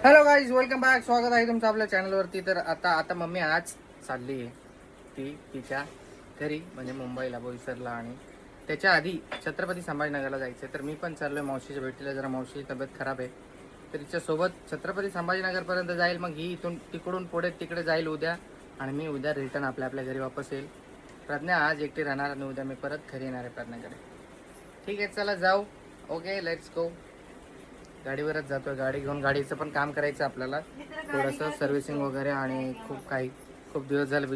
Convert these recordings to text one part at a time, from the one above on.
Hello guys, welcome back. स्वागत आहे तुमचं आपल्या चॅनलवरती. तर आता मम्मी आज चालली आहे ती तिच्या घरी, म्हणजे मुंबईला, बोईसरला. आणि त्याच्या आधी छत्रपती संभाजीनगरला जायचं आहे. तर मी पण चाललोय मावशीच्या भेटीला. जरा मावशीची तब्येत खराब आहे, तर तिच्यासोबत छत्रपती संभाजीनगरपर्यंत जाईल. मग ही इथून तिकडून पुढे तिकडे जाईल उद्या, आणि मी उद्या रिटर्न आपल्या घरी वापस येईल. प्रज्ञा आज एकटी राहणार आणि उद्या मी परत घरी येणार आहे प्रज्ञाकडे. ठीक आहे, चला जाऊ. Okay, let's go. गाडीवरच जातोय, गाडी घेऊन. गाडीचं पण काम करायचं आपल्याला, थोडंसं सर्व्हिसिंग वगैरे. आणि खूप दिवस झाले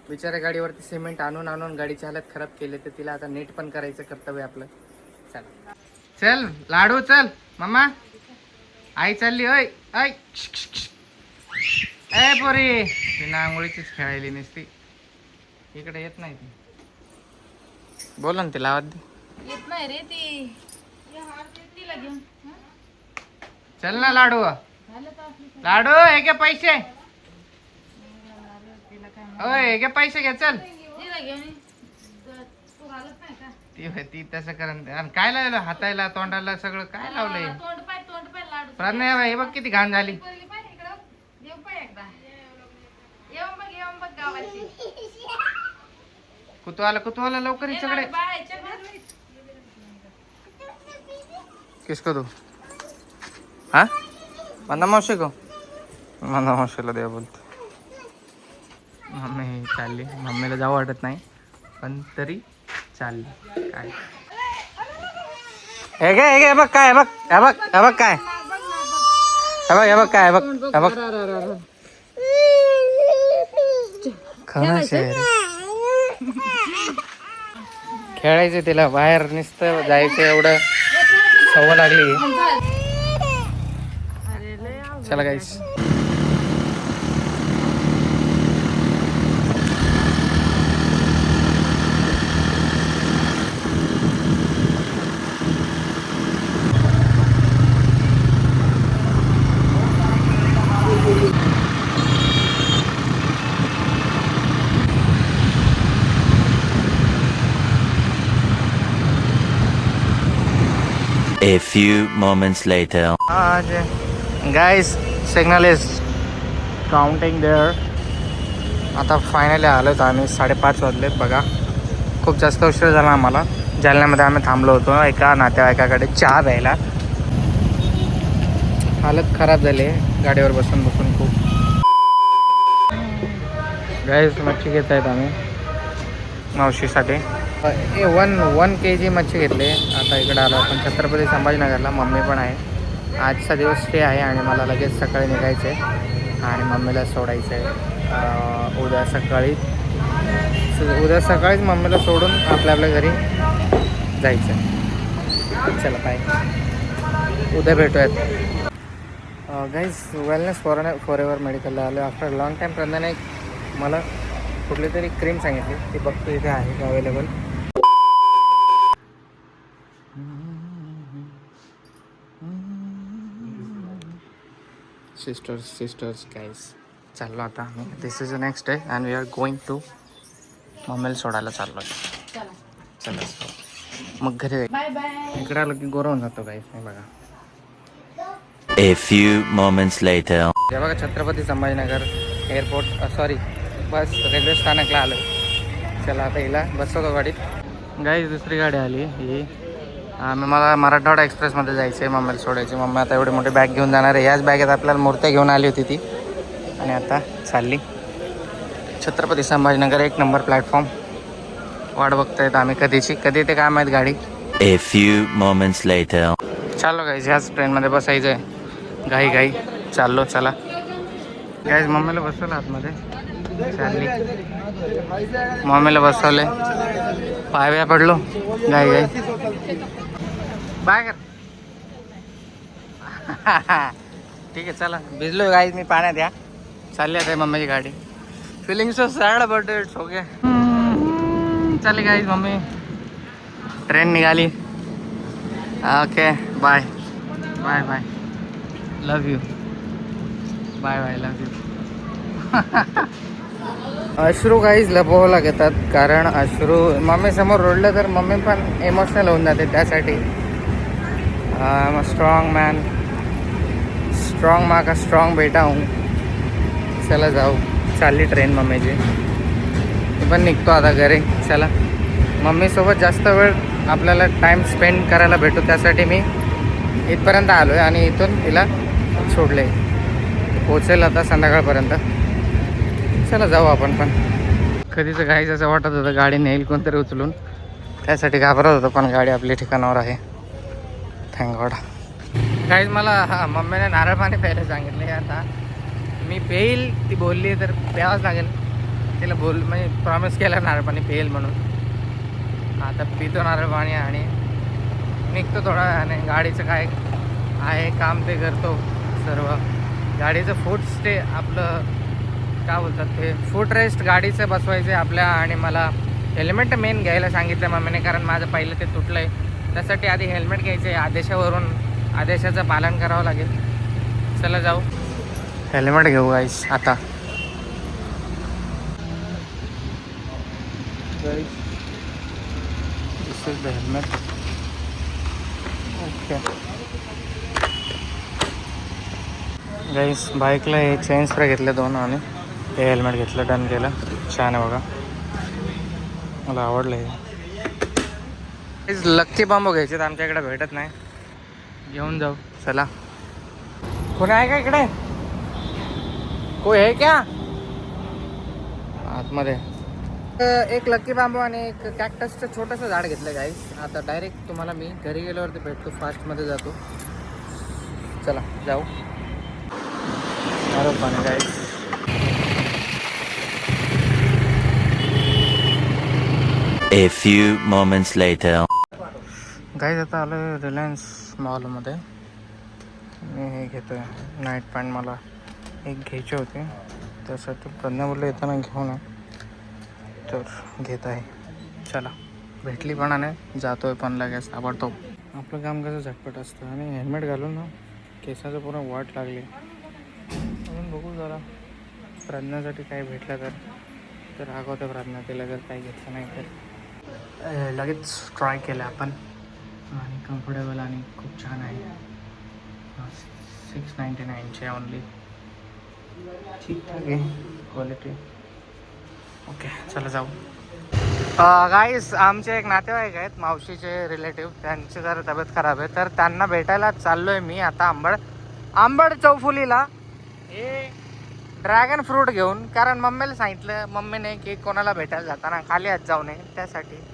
बिचाऱ्या गाडीवरती सिमेंट आणून गाडीची हालत खराब केली. तर तिला आता नीट पण करायचं कर्तव्य आपलं. चला, चल लाडू, चल मम्मा. आई चालली. ओय ऐ ए पोरी, तिला आंघोळीचीच खेळायली नसती. इकडे येत नाही ती. बोल ना, तिला आवाज दे. येत नाही रे ती. तिला घेऊन चल ना लाडू. लाडू, हे घे पैसे. ओय, हे घे पैसे, घे चल. तिला घेऊन तू घालत नाही का? ती तसं करत. आणि काय लावलं हाताला, तोंडाला, सगळं काय लावलंय? तोंड पाय लाडू. प्रज्ञा, हे बघ किती घाण झाली. येऊन पाय एकदा. येऊन बघ गावाची. कुतवाला लवकर इकडे. किसको तू? हा, मंदा मावशी को. मंदा मावशीला द्या बोलते. मम्मी चालली. मम्मीला जाऊ वाटत नाही, पण तरी चालली. काय हे बघ काय, हे बघ काय, हे बघ काय, हे बघ. खेळायचं तिला, बाहेर नुसतं जायचं, एवढं सवय लागली. चला गाईस. A few moments later. Guys, signal is counting there. आता फायनली आलोत आम्ही. 5:30 वाजलेत बघा. खूप जास्त उशीर झाला आम्हाला. जालन्यामध्ये आम्ही थांबलो होतो एका नातेवाईकाकडे चहा प्यायला. हालत खराब झाली गाडीवर बसून खूप. गाईस, मच्छी घेत आहेत आम्ही मावशीसाठी. 1 kg मच्छी घेतली. आता इकडे आलो आपण छत्रपती संभाजीनगरला. मम्मी पण आहे. आजचा दिवस स्टे आहे आणि मला लगेच सकाळी निघायचं आहे आणि मम्मीला सोडायचं आहे. उद्या सकाळीच मम्मीला सोडून आपल्या घरी जायचं आहे. चला बाय, उद्या भेटूयात. गाईज, वेलनेस फॉरेवर मेडिकलला आलो आफ्टर लॉंग टाईम. प्रज्ञाने मला कुठली तरी क्रीम सांगितली, ती बघतो इथे आहे अवेलेबल. सिस्टर्स गाईज, चाललो आता आम्ही. This is the next day and we are going to मम्मीला सोडायला चाललो आहे. चला मग घरी बाय बाय. इकडे आलो की गोर होऊन जातो गाईज. नाही बघा. A few moments later. हे बघा, Chhatrapati Sambhajinagar airport, sorry bus railway स्थानकला आलो. चला आता हिला बसवतो गाडीत. गाईज, दुसरी गाडी आली ही. मला मराठवाडा एक्सप्रेसमध्ये जायचं आहे मम्मीला सोडायची. मम्मी आता एवढी मोठी बॅग घेऊन जाणार आहे. याच बॅगेत आपल्याला मूर्त्या घेऊन आली होती ती, आणि आता चालली छत्रपती संभाजीनगर. 1 number platform. वाट बघतायत आम्ही कधी ते काय माहीत गाडी. A few moments later. चाललो गाईज, ह्याच ट्रेनमध्ये बसायचं आहे. घाई चाललो. चला गाईज, मम्मीला बसवलं आतमध्ये. चालली मम्मीला बसवले. पाय पडलो. घाई बाय कर. ठीक आहे, चला. भिजलो गाईज मी पाण्यात. या चालली आता मम्मीची गाडी. Feeling so sad but it's okay. चालली गाईज मम्मी. ट्रेन निघाली. Okay, bye bye bye, love you. Bye love you. अश्रू गाईज लपवावं लागतात, कारण अश्रू मम्मी समोर रोडलं तर मम्मी पण इमोशनल होऊन जाते. त्यासाठी I am a strong man. Strong माँ का स्ट्रॉंग बेटा हूँ. चला जाऊ. चालली ट्रेन मम्मीची. मी पण निघतो आता घरी. चला मम्मीसोबत जास्त वेळ आपल्याला टाईम स्पेंड करायला भेटतो, त्यासाठी मी इथपर्यंत आलो आहे आणि इथून तिला सोडले. पोचेल आता संध्याकाळपर्यंत. चला जाऊ आपण पण. कधीच गाईच असं वाटत होतं गाडी नेईल कोणतरी उचलून, त्यासाठी घाबरत होतं, पण गाडी आपल्या ठिकाणावर आहे. Thank God. काहीच मला मम्मीने नारळ पाणी प्यायला सांगितले. आता मी पेईल ती बोलली तर प्यावंच लागेल. तिला म्हणजे प्रॉमिस केला नारळ पाणी पेईल म्हणून. आता पितो नारळ पाणी आणि निघतो थोडा वेळाने. गाडीचं काय आहे काम ते करतो सर्व. गाडीचं फूट स्टे आपलं काय बोलतात ते फूट रेस्ट गाडीचं बसवायचं आपल्या. आणि मला हेल्मेट मेन घ्यायला सांगितलं मम्मीने, कारण माझं पहिलं ते तुटलं आहे. त्यासाठी आधी हेल्मेट घ्यायचं आहे. आदेशाचं पालन करावं लागेल. चला जाऊ. हेल्मेट घेऊ गाईस आता. दिस इज द हेल्मेट. ओके गाईस, बाईकला हे चेन स्प्रे घेतले 2 आणि हे हेल्मेट घेतलं. डन केलं. छान आहे बघा, मला आवडलं हे. लक्की बांबू घ्यायचे तर आमच्या इकडे भेटत नाही. घेऊन जाऊ. चला. कोणी आहे का इकडे? कोई आहे क्या आतमध्ये? एक लक्की बांबू आणि एक कॅक्टसचं छोटंसं झाड घेतलं गाईस. आता डायरेक्ट तुम्हाला मी घरी गेल्यावरती भेटतो. फास्टमध्ये जातो. चला जाऊ. अरे पाणी गाईस. A few moments later. Guys आता आलो रिलायन्स मॉलमध्ये. मी हे घेतो आहे नाईट पॅन्ट. मला एक घ्यायची होती, त्यासाठी प्रज्ञा बोलले येताना घेऊन आहे, तर घेत आहे. चला भेटली पण आणि जातो आहे पण लगेच ताबडतोब. आपलं काम कसं झटपट असतं. आणि हेल्मेट घालून ना केसाचं पूर्ण वाट लागली. म्हणून बघू जरा प्रज्ञासाठी काही भेटलं तर रागवते प्रज्ञा. तिला जर काही घेतलं नाही तर लगेच ट्राय केलं आपण. आणि कम्फर्टेबल आणि खूप छान आहे. 699चे ओनली. ठीकठाक आहे क्वालिटी. ओके चला जाऊ. गाईस, आमचे एक नातेवाईक आहेत, मावशीचे रिलेटिव्ह. त्यांची जरा तब्येत खराब आहे, तर त्यांना भेटायला चाललो आहे मी आता आंबड चौफुलीला. हे ड्रॅगन फ्रूट घेऊन, कारण मम्मीला सांगितलं मम्मीने की कोणाला भेटायला जाताना खाली हात जाऊ नये. त्यासाठी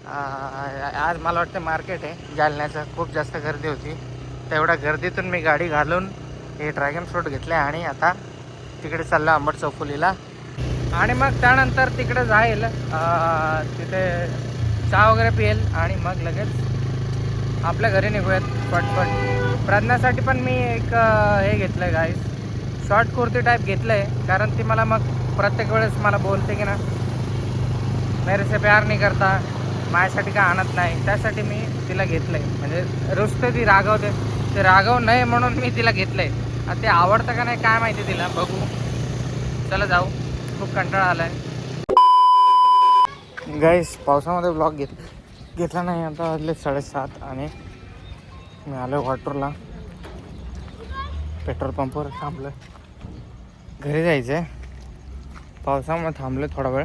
आज मला वाटतं मार्केट आहे जालन्याचं. खूप जास्त गर्दी होती. तेवढ्या गर्दीतून मी गाडी घालून हे ड्रॅगन फ्रूट घेतले आणि आता तिकडे चाललो आंबट चौफुलीला. आणि मग त्यानंतर तिकडे जाईल, तिथे चहा वगैरे पिईल आणि मग लगेच आपल्या घरी निघूयात पटपट. प्रज्ञासाठी पण मी एक हे घेतलं आहे गाईस, शॉर्ट कुर्ती टाईप घेतलं आहे. कारण ती मला मग प्रत्येक वेळेस मला बोलते की ना मेरे से प्यार नाही करता, माझ्यासाठी काय आणत नाही. त्यासाठी मी तिला घेतलं आहे. म्हणजे रुसते ती, रागवते. ते रागव नये म्हणून मी तिला घेतलं आहे. आता ते आवडतं का नाही काय माहिती तिला, बघू. चला जाऊ. खूप कंटाळा आला आहे गाईस. पावसामध्ये ब्लॉग घेतला नाही. आता वाजले 7:30 आणि मी आलो वॉटरला. पेट्रोल पंपवर थांबलं. घरी जायचं आहे. पावसामुळे थांबलं थोडा वेळ.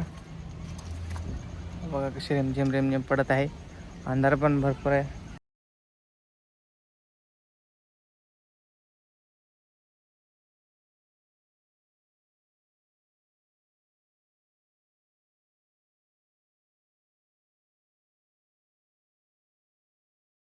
बघा कशी रिमझिम पडत आहे. अंधार पण भरपूर आहे.